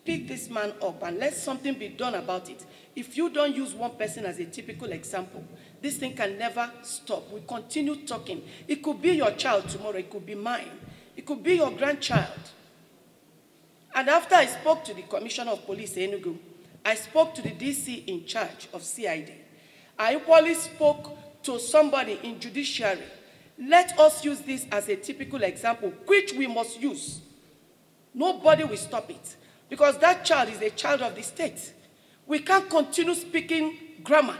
pick this man up and let something be done about it. If you don't use one person as a typical example, this thing can never stop. We continue talking. It could be your child tomorrow. It could be mine. It could be your grandchild. And after I spoke to the Commissioner of Police, Enugu, I spoke to the DC in charge of CID. I equally spoke to somebody in Judiciary. Let us use this as a typical example, which we must use. Nobody will stop it, because that child is a child of the state. We can't continue speaking grammar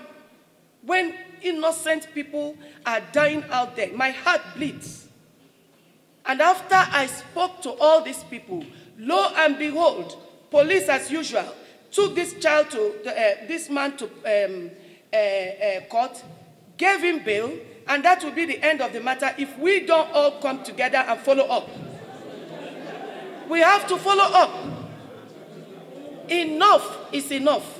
when innocent people are dying out there. My heart bleeds. And after I spoke to all these people, lo and behold, police as usual took this child to this man to court, gave him bail, and that will be the end of the matter if we don't all come together and follow up. We have to follow up. Enough is enough.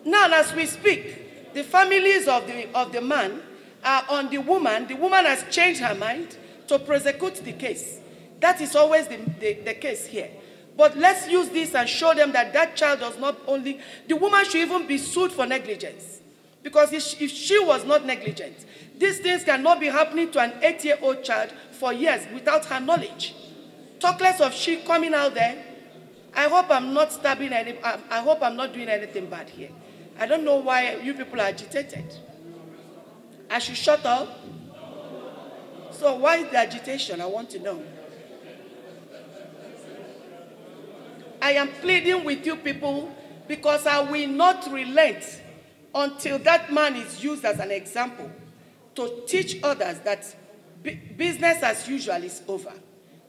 Now, as we speak, the families of the man are on the woman. The woman has changed her mind to prosecute the case. That is always the case here. But let's use this and show them that that child does not only, the woman should even be sued for negligence. Because if she was not negligent, these things cannot be happening to an 8-year-old child for years without her knowledge. Talk less of she coming out there. I hope I'm not stabbing any, I hope I'm not doing anything bad here. I don't know why you people are agitated. I should shut up. So why is the agitation? I want to know. I am pleading with you people because I will not relent until that man is used as an example to teach others that business as usual is over.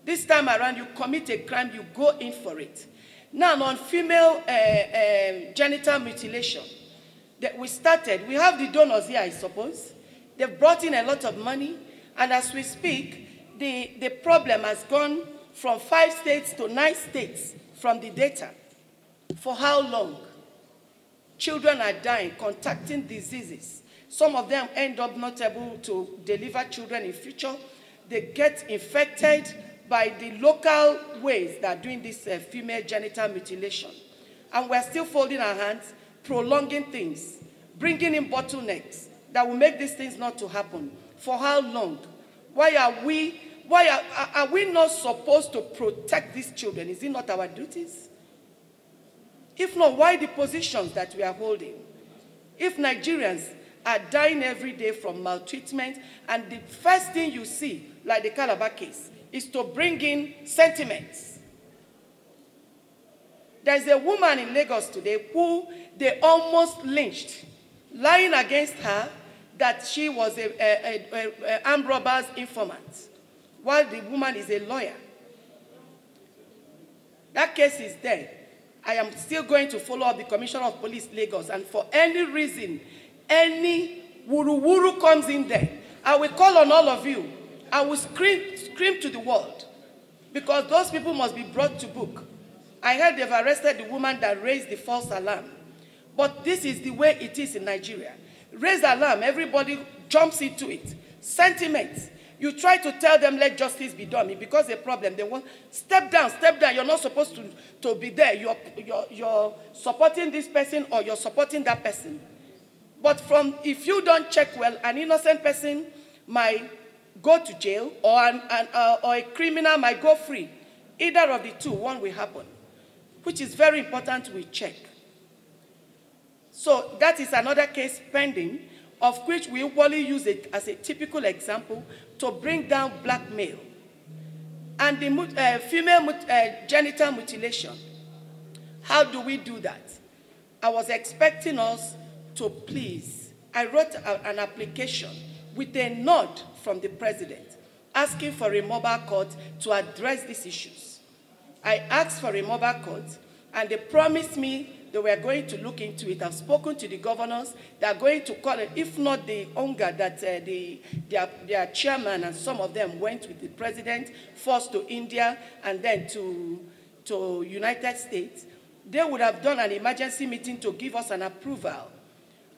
This time around, you commit a crime, you go in for it. Now, on female genital mutilation, that we started, we have the donors here, I suppose. They've brought in a lot of money, and as we speak, the problem has gone from 5 states to 9 states from the data. For how long? Children are dying, contracting diseases. Some of them end up not able to deliver children in future. They get infected by the local ways that are doing this female genital mutilation. And we're still folding our hands, prolonging things, bringing in bottlenecks that will make these things not to happen. For how long? Why are we not supposed to protect these children? Is it not our duties? If not, why the positions that we are holding? If Nigerians are dying every day from maltreatment, and the first thing you see, like the Calabar case, is to bring in sentiments. There's a woman in Lagos today who they almost lynched, lying against her that she was an armed robbers informant, while the woman is a lawyer. That case is there. I am still going to follow up the Commissioner of Police Lagos, and for any reason, any wuru-wuru comes in there, I will call on all of you. I will scream to the world, because those people must be brought to book. I heard they've arrested the woman that raised the false alarm. But this is the way it is in Nigeria. Raise alarm, everybody jumps into it. Sentiments. You try to tell them, let justice be done. Because the problem, they want, step down, you're not supposed to be there. You're supporting this person or you're supporting that person. But if you don't check well, an innocent person might go to jail, or a criminal might go free. Either of the two, one will happen, which is very important we check. So that is another case pending, of which we usually use it as a typical example to bring down blackmail. And the female genital mutilation, how do we do that? I was expecting us to please. I wrote an application with a nod from the president, asking for a mobile court to address these issues. I asked for a mobile court, and they promised me they were going to look into it. I've spoken to the governors. They are going to call it, if not the ONGA, that their chairman and some of them went with the president, first to India and then to United States. They would have done an emergency meeting to give us an approval.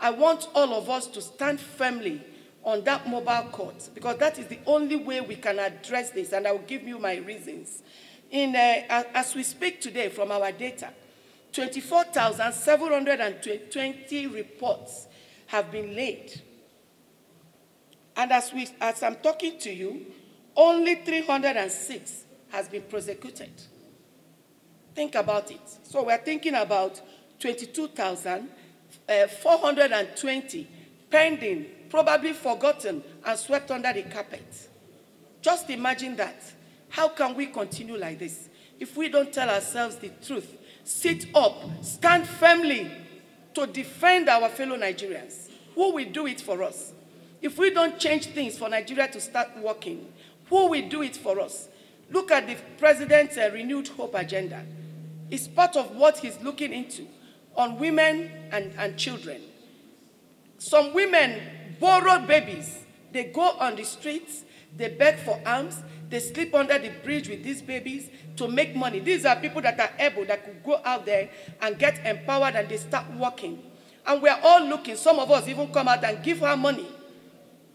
I want all of us to stand firmly on that mobile court, because that is the only way we can address this, and I will give you my reasons. As we speak today from our data, 24,720 reports have been laid. And as I'm talking to you, only 306 has been prosecuted. Think about it. So we're thinking about 22,420 pending, probably forgotten and swept under the carpet. Just imagine that. How can we continue like this if we don't tell ourselves the truth? Sit up, stand firmly to defend our fellow Nigerians. Who will do it for us? If we don't change things for Nigeria to start working, who will do it for us? Look at the president's renewed hope agenda. It's part of what he's looking into on women and children. Some women borrow babies. They go on the streets, they beg for alms, they sleep under the bridge with these babies to make money. These are people that are able, that could go out there and get empowered, and they start working. And we're all looking, some of us even come out and give her money,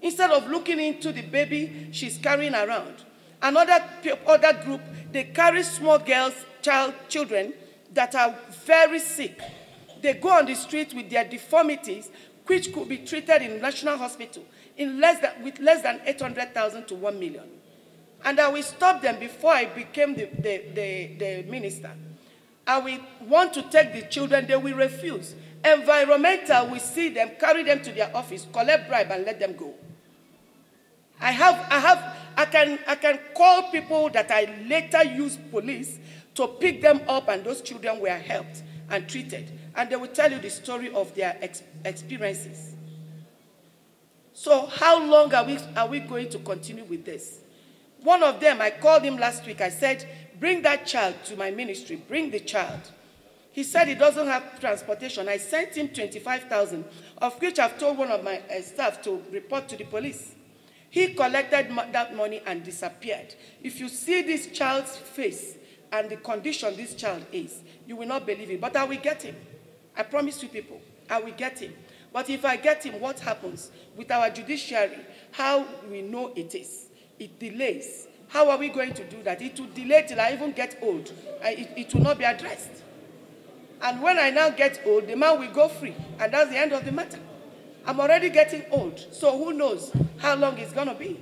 instead of looking into the baby she's carrying around. Another group, they carry small girls, children that are very sick. They go on the street with their deformities, which could be treated in National Hospital with less than 800,000 to 1 million. And I will stop them before I became the minister. I will want to take the children, they will refuse. Environmental will see them, carry them to their office, collect bribe, and let them go. I can call people that I later used police to pick them up, and those children were helped and treated. And they will tell you the story of their experiences. So how long are we going to continue with this? One of them, I called him last week. I said, bring that child to my ministry. Bring the child. He said he doesn't have transportation. I sent him 25,000, of which I've told one of my staff to report to the police. He collected that money and disappeared. If you see this child's face and the condition this child is, you will not believe it. But I will get him. I promise you people, I will get him. But if I get him, what happens with our judiciary? How we know it is? It delays. How are we going to do that? It will delay till I even get old. It will not be addressed. And when I now get old, the man will go free. And that's the end of the matter. I'm already getting old. So who knows how long it's going to be?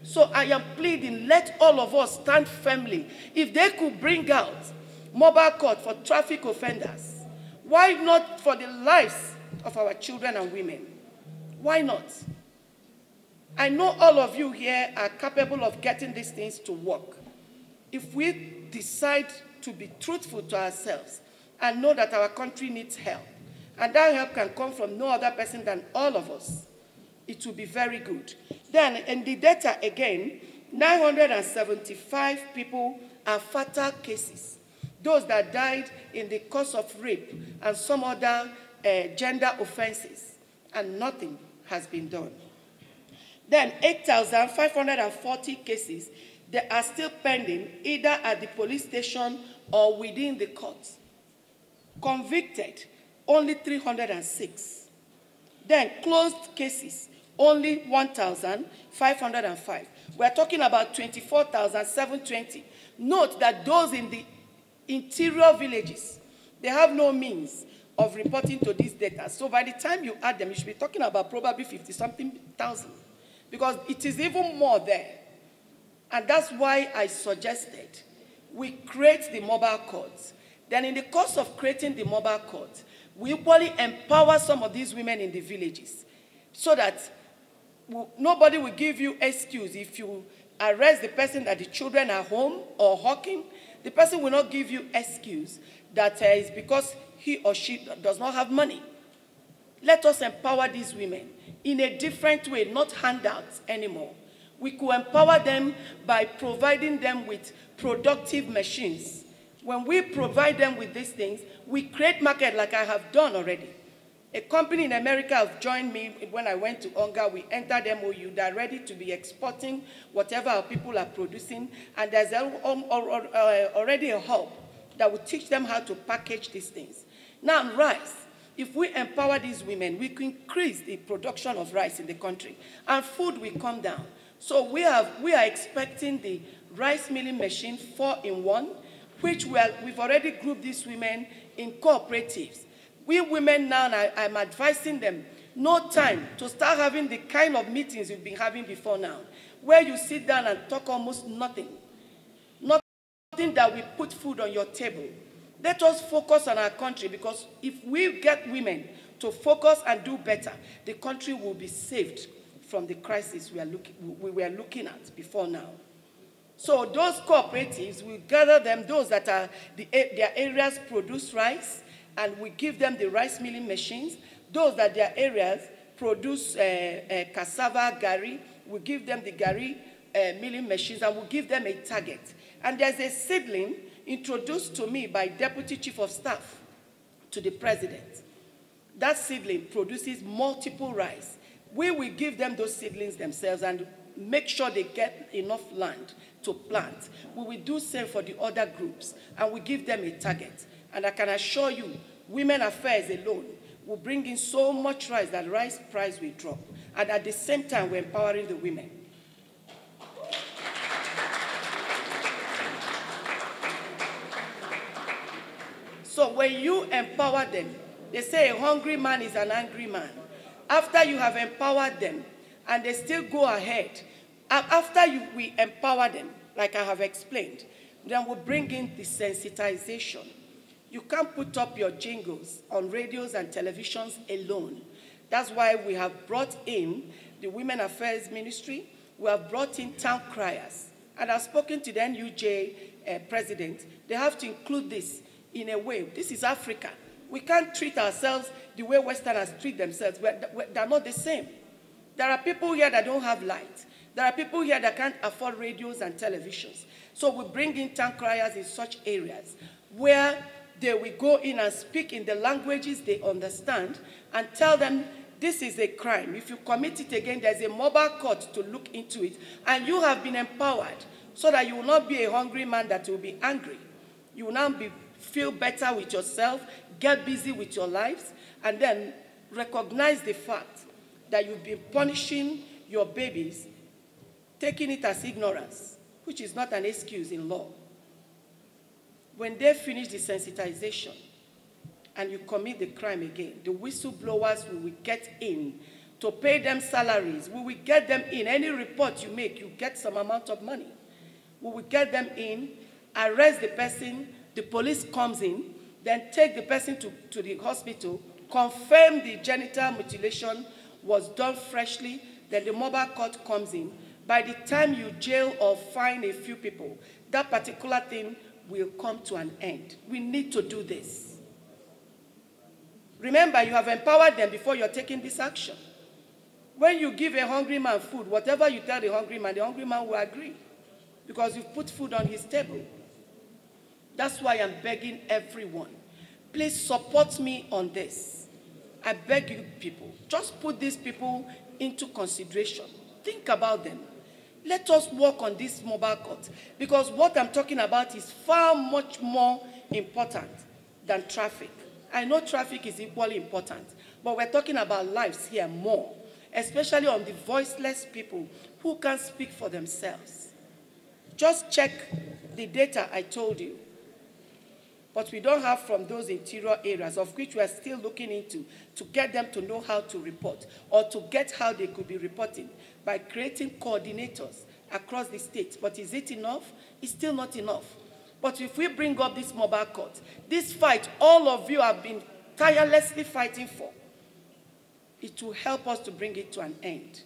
So I am pleading, let all of us stand firmly. If they could bring out mobile court for traffic offenders, why not for the lives of our children and women? Why not? I know all of you here are capable of getting these things to work. If we decide to be truthful to ourselves and know that our country needs help, and that help can come from no other person than all of us, it will be very good. Then in the data again, 975 people are fatal cases. Those that died in the course of rape and some other gender offenses, and nothing has been done. Then 8,540 cases that are still pending, either at the police station or within the court. Convicted, only 306. Then closed cases, only 1,505. We're talking about 24,720. Note that those in the interior villages, they have no means of reporting to this data. So by the time you add them, you should be talking about probably 50-something thousand, because it is even more there. And that's why I suggested we create the mobile courts. Then in the course of creating the mobile court, we equally empower some of these women in the villages so that nobody will give you excuse. If you arrest the person that the children are home or hawking, the person will not give you excuse that it's because he or she does not have money. Let us empower these women in a different way, not handouts anymore. We could empower them by providing them with productive machines. When we provide them with these things, we create market like I have done already. A company in America has joined me when I went to Onga. We entered MOU. They're ready to be exporting whatever our people are producing. And there's already a hub that will teach them how to package these things. Now, rice. If we empower these women, we can increase the production of rice in the country. And food will come down. So we are expecting the rice milling machine 4-in-1, which we've already grouped these women in cooperatives. We women now, I'm advising them, no time to start having the kind of meetings you've been having before now, where you sit down and talk almost nothing. Nothing that will put food on your table. Let us focus on our country, because if we get women to focus and do better, the country will be saved from the crisis we were looking at before now. So those cooperatives, we gather them, those that are their areas produce rice, and we give them the rice milling machines. Those that their areas produce cassava, gari, we give them the gari milling machines, and we give them a target. And there's a seedling introduced to me by Deputy Chief of Staff to the President. That seedling produces multiple rice. We will give them those seedlings themselves and make sure they get enough land to plant. We will do same for the other groups, and we give them a target. And I can assure you, Women Affairs alone will bring in so much rice that rice price will drop. And at the same time, we're empowering the women. So when you empower them, they say a hungry man is an angry man. After you have empowered them, and they still go ahead, after we empower them, like I have explained, then we bring in the sensitization. You can't put up your jingles on radios and televisions alone. That's why we have brought in the Women Ministry. We have brought in town criers. And I've spoken to the NUJ president. They have to include this in a way. This is Africa. We can't treat ourselves the way Westerners treat themselves. They're not the same. There are people here that don't have light. There are people here that can't afford radios and televisions. So we bring in town criers in such areas where they will go in and speak in the languages they understand and tell them this is a crime. If you commit it again, there's a mobile court to look into it. And you have been empowered so that you will not be a hungry man that will be angry. You will now feel better with yourself, get busy with your lives, and then recognize the fact that you've been punishing your babies, taking it as ignorance, which is not an excuse in law. When they finish the sensitization and you commit the crime again, the whistleblowers we will get in to pay them salaries. We will get them in. Any report you make, you get some amount of money. We will get them in, arrest the person, the police comes in, then take the person to the hospital, confirm the genital mutilation was done freshly, then the mobile court comes in. By the time you jail or fine a few people, that particular thing will come to an end. We need to do this. Remember, you have empowered them before you're taking this action. When you give a hungry man food, whatever you tell the hungry man will agree, because you've put food on his table. That's why I'm begging everyone, please support me on this. I beg you people, just put these people into consideration. Think about them. Let us work on this mobile court, because what I'm talking about is far much more important than traffic. I know traffic is equally important, but we're talking about lives here more, especially on the voiceless people who can't speak for themselves. Just check the data I told you. But we don't have from those interior areas, of which we are still looking into, to get them to know how to report, or to get how they could be reporting by creating coordinators across the state. But is it enough? It's still not enough. But if we bring up this mobile court, this fight all of you have been tirelessly fighting for, it will help us to bring it to an end.